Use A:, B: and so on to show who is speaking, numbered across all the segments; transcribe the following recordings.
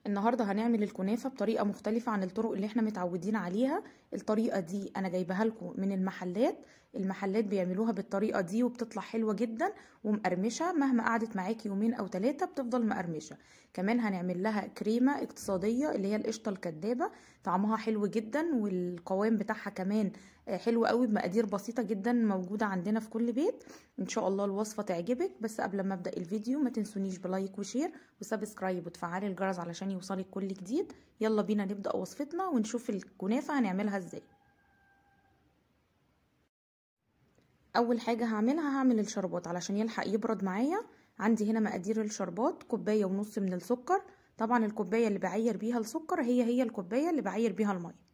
A: النهاردة هنعمل الكنافة بطريقة مختلفة عن الطرق اللي احنا متعودين عليها. الطريقة دي انا جايبها لكم من المحلات بيعملوها بالطريقة دي وبتطلع حلوة جدا ومقرمشة، مهما قعدت معاكي يومين او 3 بتفضل مقرمشة. كمان هنعمل لها كريمة اقتصادية اللي هي القشطة الكدابة، طعمها حلو جدا والقوام بتاعها كمان حلو قوي، بمقادير بسيطة جدا موجودة عندنا في كل بيت. ان شاء الله الوصفة تعجبك، بس قبل ما ابدأ الفيديو ما تنسونيش بلايك وشير وسبسكرايب وتفعلي الجرس علشان يوصلك كل جديد. يلا بينا نبدأ وصفتنا ونشوف الكنافة هنعملها ازاي. اول حاجة هعمل الشربات علشان يلحق يبرد معايا. عندي هنا مقادير الشربات: كوباية ونص من السكر، طبعا الكوباية اللي بعير بيها السكر هي الكوباية اللي بعير بيها المية.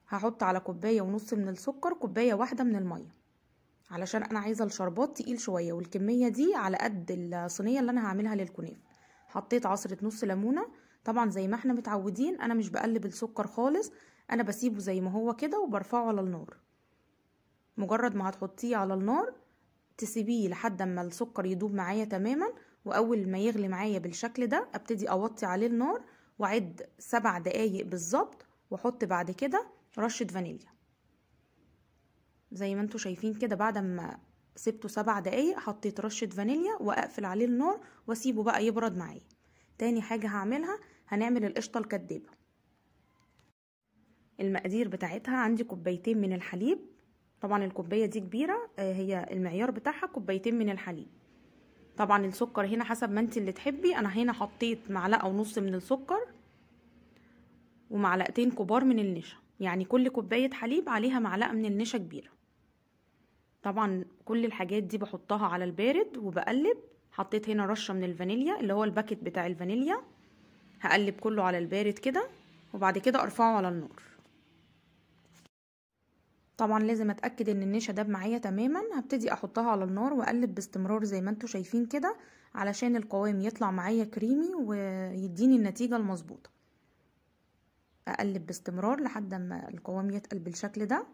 A: هحط على كوباية ونص من السكر كوباية واحدة من المية، علشان انا عايزة الشربات تقيل شوية، والكمية دي على قد الصينية اللي انا هعملها للكنافة. حطيت عصرة نص ليمونة، طبعا زي ما احنا متعودين انا مش بقلب السكر خالص، انا بسيبه زي ما هو كده وبرفعه على النار. مجرد ما هتحطيه على النار تسيبيه لحد ما السكر يدوب معايا تماما، واول ما يغلي معايا بالشكل ده ابتدي اوطي عليه النار واعد 7 دقايق بالظبط، واحط بعد كده رشة فانيليا زي ما انتوا شايفين كده. بعد ما سبته 7 دقايق حطيت رشة فانيليا واقفل عليه النار واسيبه بقى يبرد معايا. تاني حاجة هعملها هنعمل القشطة الكدابة. المقادير بتاعتها: عندي كوبايتين من الحليب، طبعا الكوباية دي كبيرة، هي المعيار بتاعها كوبايتين من الحليب. طبعا السكر هنا حسب ما انت اللي تحبي، انا هنا حطيت معلقة ونص من السكر ومعلقتين كبار من النشا، يعني كل كوباية حليب عليها معلقة من النشا كبيرة. طبعا كل الحاجات دي بحطها على البارد وبقلب. حطيت هنا رشة من الفانيليا اللي هو الباكت بتاع الفانيليا، هقلب كله على البارد كده وبعد كده ارفعه على النار. طبعا لازم اتاكد ان النشا داب معايا تماما. هبتدي احطها على النار واقلب باستمرار زي ما انتوا شايفين كده، علشان القوام يطلع معايا كريمي ويديني النتيجة المظبوطة. اقلب باستمرار لحد ما القوام يتقل بالشكل ده.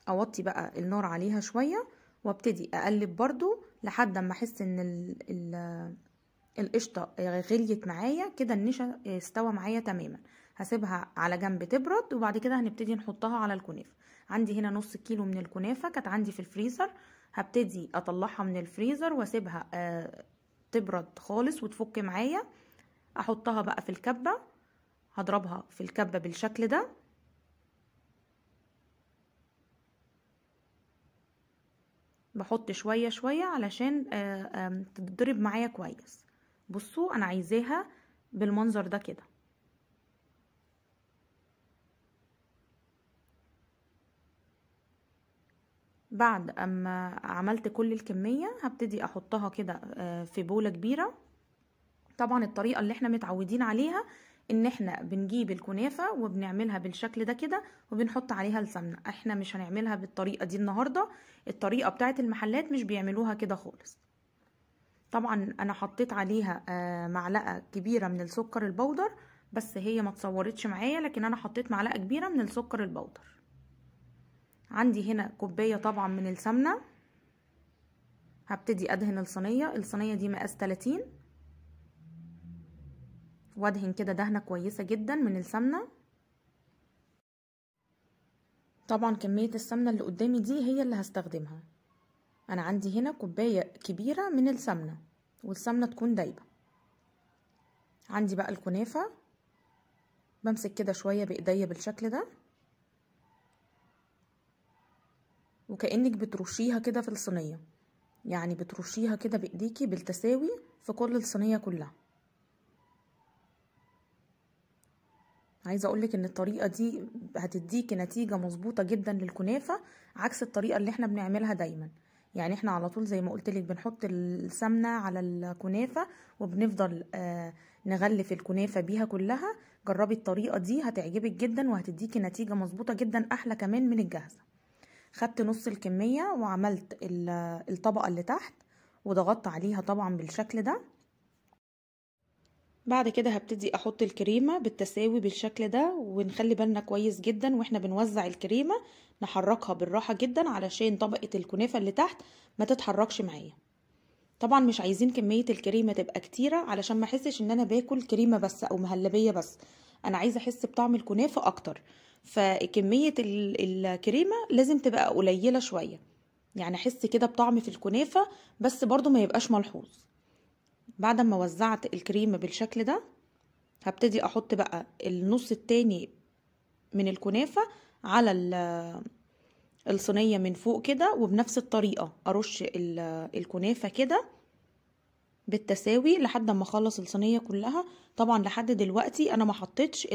A: اوطي بقى النار عليها شوية وابتدي اقلب برضو لحد ما احس ان القشطة غليت معايا كده، النشا استوى معايا تماما. هسيبها على جنب تبرد وبعد كده هنبتدي نحطها على الكنافة. عندي هنا نص كيلو من الكنافة كانت عندي في الفريزر، هبتدي اطلعها من الفريزر واسيبها تبرد خالص وتفك معايا. احطها بقى في الكبة، هضربها في الكبة بالشكل ده. بحط شوية شوية علشان تتضرب معايا كويس. بصوا انا عايزاها بالمنظر ده كده. بعد اما عملت كل الكمية هبتدي احطها كده في بولة كبيرة. طبعا الطريقة اللي احنا متعودين عليها ان احنا بنجيب الكنافة وبنعملها بالشكل ده كده وبنحط عليها السمنة. احنا مش هنعملها بالطريقة دي النهاردة، الطريقة بتاعت المحلات مش بيعملوها كده خالص. طبعا انا حطيت عليها معلقة كبيرة من السكر البودر، بس هي ما تصورتش معايا، لكن انا حطيت معلقة كبيرة من السكر البودر. عندي هنا كوباية طبعا من السمنة. هبتدي ادهن الصينية دي مقاس 30، وادهن كده دهنة كويسة جدا من السمنة. طبعا كمية السمنة اللي قدامي دي هي اللي هستخدمها. انا عندي هنا كوباية كبيرة من السمنة، والسمنة تكون دايبة. عندي بقى الكنافة، بمسك كده شوية بايديا بالشكل ده وكأنك بترشيها كده في الصينية، يعني بترشيها كده بايديكي بالتساوي في كل الصينية كلها. عايزه اقولك ان الطريقه دي هتديكي نتيجه مظبوطه جدا للكنافه، عكس الطريقه اللي احنا بنعملها دايما. يعني احنا على طول زي ما قلت لك بنحط السمنه على الكنافه وبنفضل نغلف الكنافه بيها كلها. جربي الطريقه دي هتعجبك جدا وهتديكي نتيجه مظبوطه جدا، احلى كمان من الجاهزه. خدت نص الكميه وعملت الطبقه اللي تحت وضغطت عليها طبعا بالشكل ده. بعد كده هبتدي احط الكريمة بالتساوي بالشكل ده، ونخلي بالنا كويس جدا واحنا بنوزع الكريمة نحركها بالراحة جدا علشان طبقة الكنافة اللي تحت ما تتحركش معايا. طبعا مش عايزين كمية الكريمة تبقى كتيرة علشان ما احسش ان انا باكل كريمة بس او مهلبية بس، انا عايزة احس بطعم الكنافة اكتر. فكمية الكريمة لازم تبقى قليلة شوية، يعني احس كده بطعم في الكنافة بس برضو ما يبقاش ملحوظ. بعد ما وزعت الكريمة بالشكل ده هبتدي احط بقى النص التاني من الكنافة على الصينية من فوق كده، وبنفس الطريقة ارش الكنافة كده بالتساوي لحد ما اخلص الصينية كلها. طبعا لحد دلوقتي انا ما حطيتش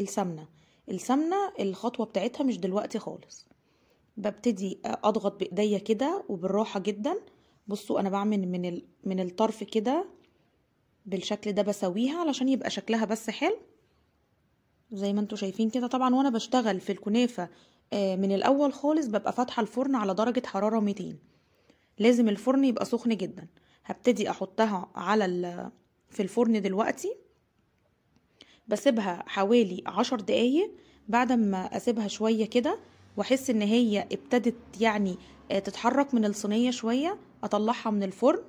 A: السمنة الخطوة بتاعتها مش دلوقتي خالص. ببتدي اضغط بايديا كده وبالراحة جدا. بصوا انا بعمل من الطرف كده بالشكل ده بسويها علشان يبقى شكلها بس حلو زي ما انتوا شايفين كده. طبعا وانا بشتغل في الكنافة من الاول خالص ببقى فاتحة الفرن على درجة حرارة 200، لازم الفرن يبقى سخن جدا. هبتدي احطها في الفرن دلوقتي، بسيبها حوالي 10 دقايق. بعد ما اسيبها شوية كده واحس ان هي ابتدت يعني تتحرك من الصينية شوية، اطلعها من الفرن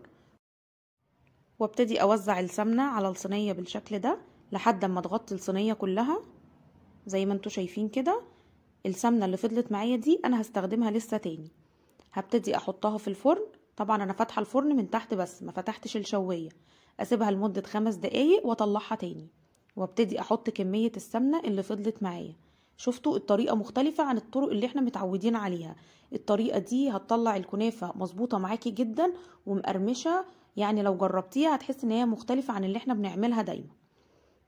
A: وابتدي اوزع السمنة على الصينية بالشكل ده لحد ما تغطي الصينية كلها زي ما انتوا شايفين كده. السمنة اللي فضلت معايا دي انا هستخدمها لسه تاني. هبتدي احطها في الفرن. طبعا انا فاتحة الفرن من تحت بس ما فتحتش الشواية. اسيبها لمدة 5 دقايق واطلعها تاني وابتدي احط كمية السمنة اللي فضلت معايا. شفتوا الطريقة مختلفة عن الطرق اللي احنا متعودين عليها. الطريقة دي هتطلع الكنافة مظبوطة معاكي جدا ومقرمشة، يعني لو جربتيها هتحس ان هي مختلفة عن اللي احنا بنعملها دايما.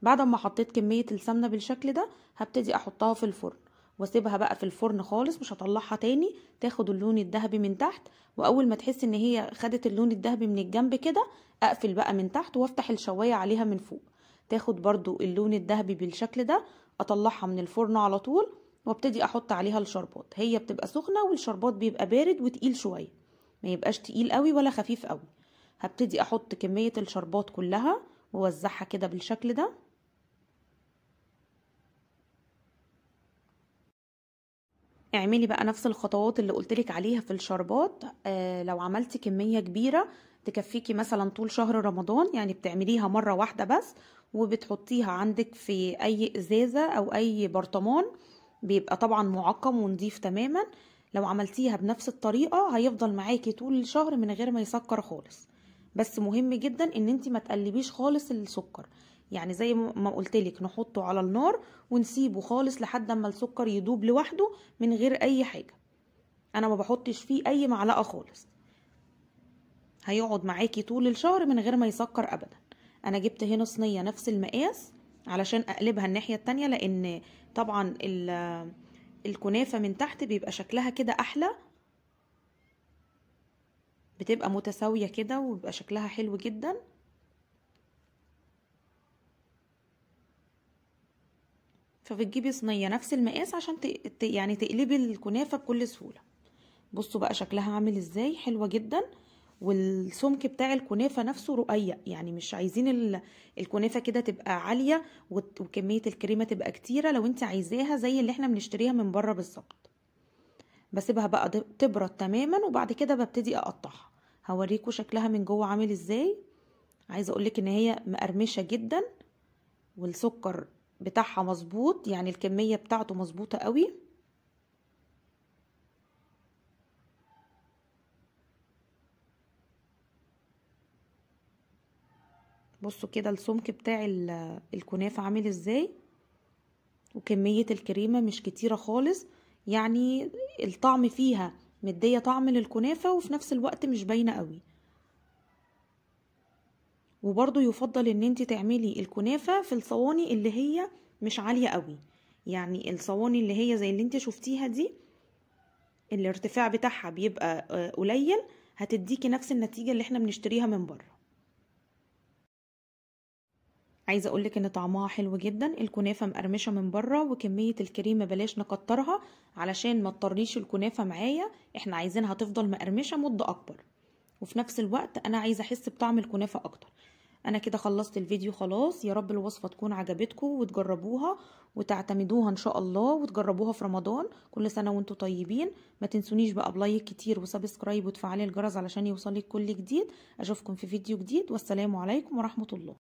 A: بعد ما حطيت كمية السمنة بالشكل ده هبتدي احطها في الفرن واسيبها بقى في الفرن خالص، مش هطلعها تاني، تاخد اللون الذهبي من تحت. واول ما تحس ان هي خدت اللون الذهبي من الجنب كده اقفل بقى من تحت وافتح الشواية عليها من فوق، تاخد برضو اللون الذهبي بالشكل ده. اطلعها من الفرن على طول وابتدي احط عليها الشربات. هي بتبقى سخنة والشربات بيبقى بارد وتقيل شوية، ما يبقاش تقيل قوي ولا خفيف قوي. هبتدي احط كمية الشربات كلها ووزعها كده بالشكل ده. اعملي بقى نفس الخطوات اللي قلتلك عليها في الشربات. لو عملتي كمية كبيرة تكفيكي مثلا طول شهر رمضان، يعني بتعمليها مرة واحدة بس وبتحطيها عندك في اي ازازة او اي برطمان، بيبقى طبعا معقم ونضيف تماما. لو عملتيها بنفس الطريقة هيفضل معاكي طول الشهر من غير ما يسكر خالص. بس مهم جدا ان انتي ما تقلبيش خالص السكر، يعني زي ما قلتلك نحطه على النار ونسيبه خالص لحد اما السكر يدوب لوحده من غير اي حاجة. انا ما بحطش فيه اي معلقة خالص، هيقعد معاكي طول الشهر من غير ما يسكر ابدا. انا جبت هنا صينية نفس المقاس علشان اقلبها الناحية التانية، لان طبعا الكنافة من تحت بيبقى شكلها كده احلى، بتبقى متساوية كده وبيبقى شكلها حلو جدا. فبتجيبي صينية نفس المقاس عشان يعني تقلبي الكنافة بكل سهولة. بصوا بقى شكلها عامل ازاي، حلوة جدا. والسمك بتاع الكنافة نفسه رقيق، يعني مش عايزين الكنافة كده تبقى عالية وكمية الكريمة تبقى كتيرة. لو انت عايزاها زي اللي احنا بنشتريها من بره بالظبط. بسيبها بقى تبرد تماما وبعد كده ببتدي اقطعها. هوريكم شكلها من جوه عامل ازاي. عايزة اقولك ان هي مقرمشة جدا والسكر بتاعها مظبوط، يعني الكمية بتاعته مظبوطة قوي. بصوا كده السمك بتاع الكنافة عامل ازاي، وكمية الكريمة مش كتيرة خالص، يعني الطعم فيها مدية طعم للكنافة وفي نفس الوقت مش باينة قوي. وبرضو يفضل ان انت تعملي الكنافة في الصواني اللي هي مش عالية قوي، يعني الصواني اللي هي زي اللي انت شفتيها دي الارتفاع بتاعها بيبقى قليل، هتديكي نفس النتيجة اللي احنا بنشتريها من بره. عايزه اقولك ان طعمها حلو جدا، الكنافه مقرمشه من بره وكميه الكريمه بلاش نكترها علشان ما تطريش الكنافه معايا، احنا عايزينها تفضل مقرمشه مده اكبر، وفي نفس الوقت انا عايزه احس بطعم الكنافه اكتر. انا كده خلصت الفيديو خلاص. يا رب الوصفة تكون عجبتكم وتجربوها وتعتمدوها ان شاء الله، وتجربوها في رمضان. كل سنة وانتم طيبين. ما تنسونيش بقى بلايك كتير وسبسكرايب وتفعلي الجرس علشان يوصلك كل جديد. اشوفكم في فيديو جديد، والسلام عليكم ورحمة الله.